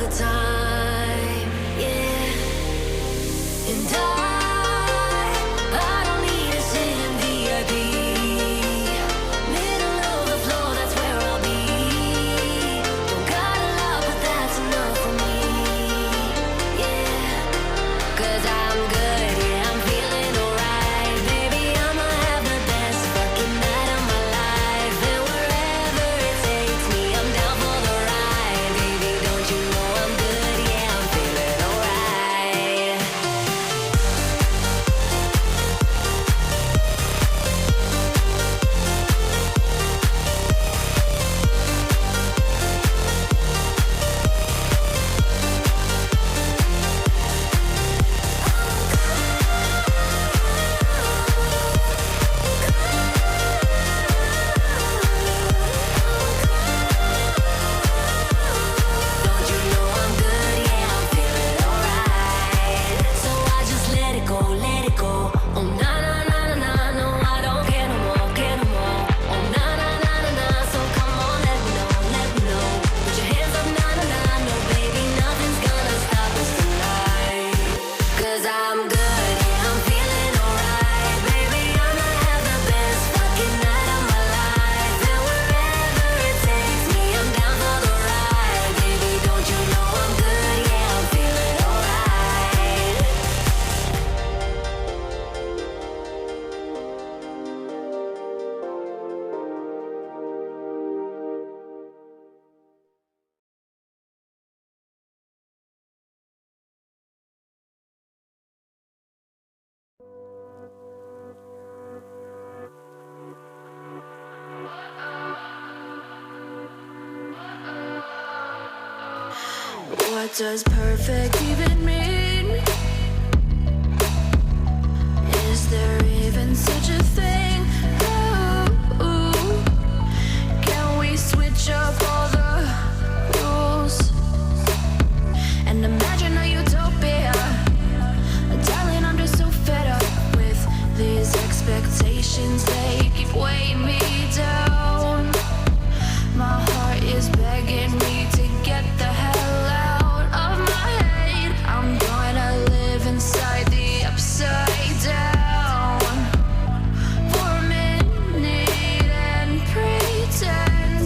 the time, yeah. And I don't need to sit in VIP. Middle of the floor, that's where I'll be. Don't got a lot, but that's enough for me, yeah. 'Cause I'm good, yeah, I'm feeling alright. Baby, I'ma have the best fucking night of my life. And wherever it takes me, I'm down for the ride. Baby, don't you know I'm good, yeah, I'm feeling alright. Don't you know I'm good, yeah, I'm feeling alright. So I just let it go, let it go. Oh na na na na na, no, I don't care no more, care no more. Oh na na na na na, so come on, let me know, let me know. Put your hands up, na na na, no baby, nothing's gonna stop us tonight. 'Cause I'm good, yeah, I'm feeling alright. Baby, I'ma have the best fucking night of my life. And wherever it takes me, I'm down for the ride. Baby, don't you know I'm good, yeah, I'm feeling alright. What does perfect even mean? Is there even such a thing? Ooh, can we switch up all the rules and imagine a utopia? Darling, I'm just so fed up with these expectations. They keep weighing me down. My heart is begging me to get the hell out of my head. I'm gonna live inside the upside down for a minute and pretend.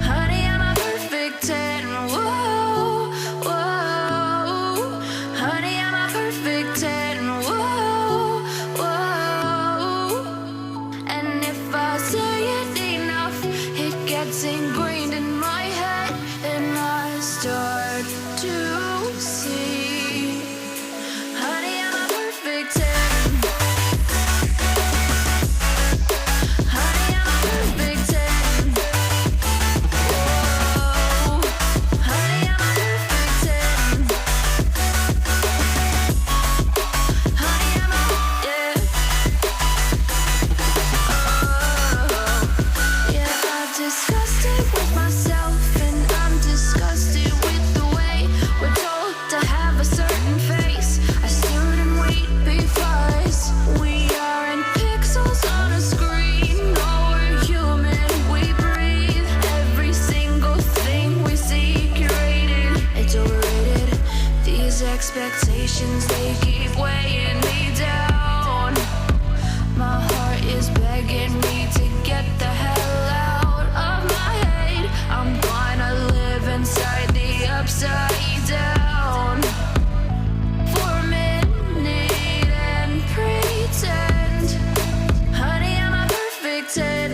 Honey, I'm a perfect 10. Whoa, whoa. Honey, I'm a perfect 10. Whoa, whoa. And if I say it enough, it gets ingrained in my head, and I start to see. Honey, I'm a perfect 10. Honey, I'm a perfect 10. Whoa. Honey, I'm a perfect 10. Honey, I'm a, yeah. Yeah, I've discussed it with myself, and I'm disgusted with the way we're told to have a certain face. I stood and wait because we aren't pixels on a screen. No, we're human, we breathe. Every single thing we see curated. It's overrated. These expectations, they keep weighing me down. My heart is begging me to get the hell out of my head. I'm gonna live inside the upside down for a minute and pretend. Honey, I'm a perfect 10.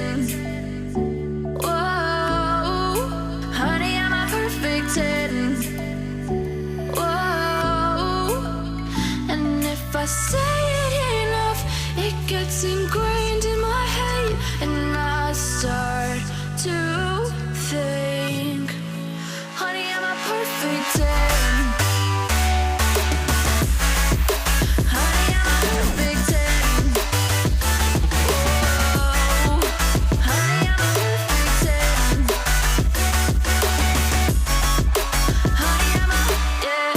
Whoa. Honey, I'm a perfect 10. Whoa. And if I say it enough, it gets ingrained in my head, and I start to think. Honey, I'm a perfect 10. Honey, I'm a perfect 10. Whoa. Honey, I'm a perfect 10. Honey, I'm a, yeah.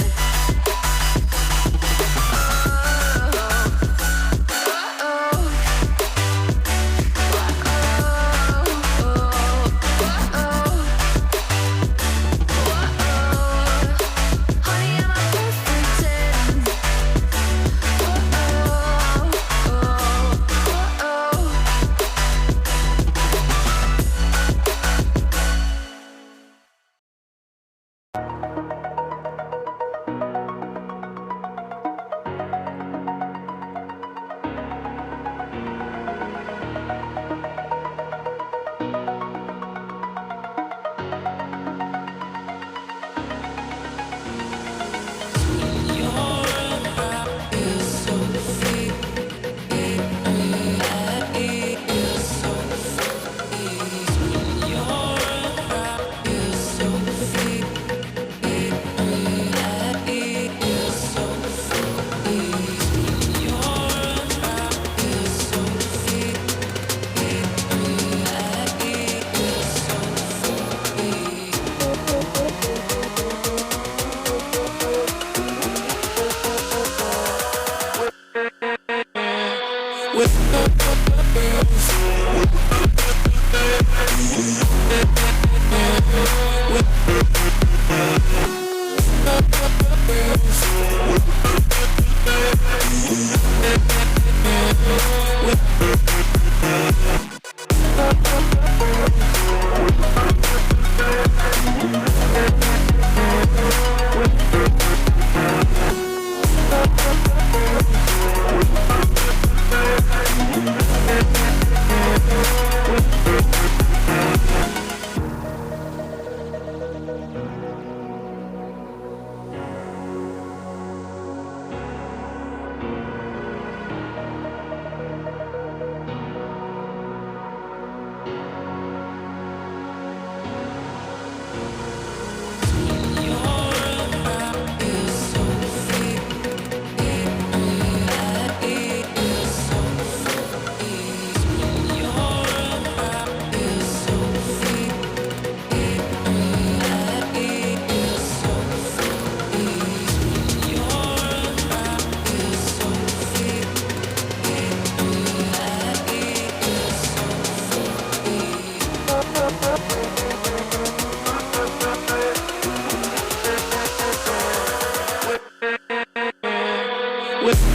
With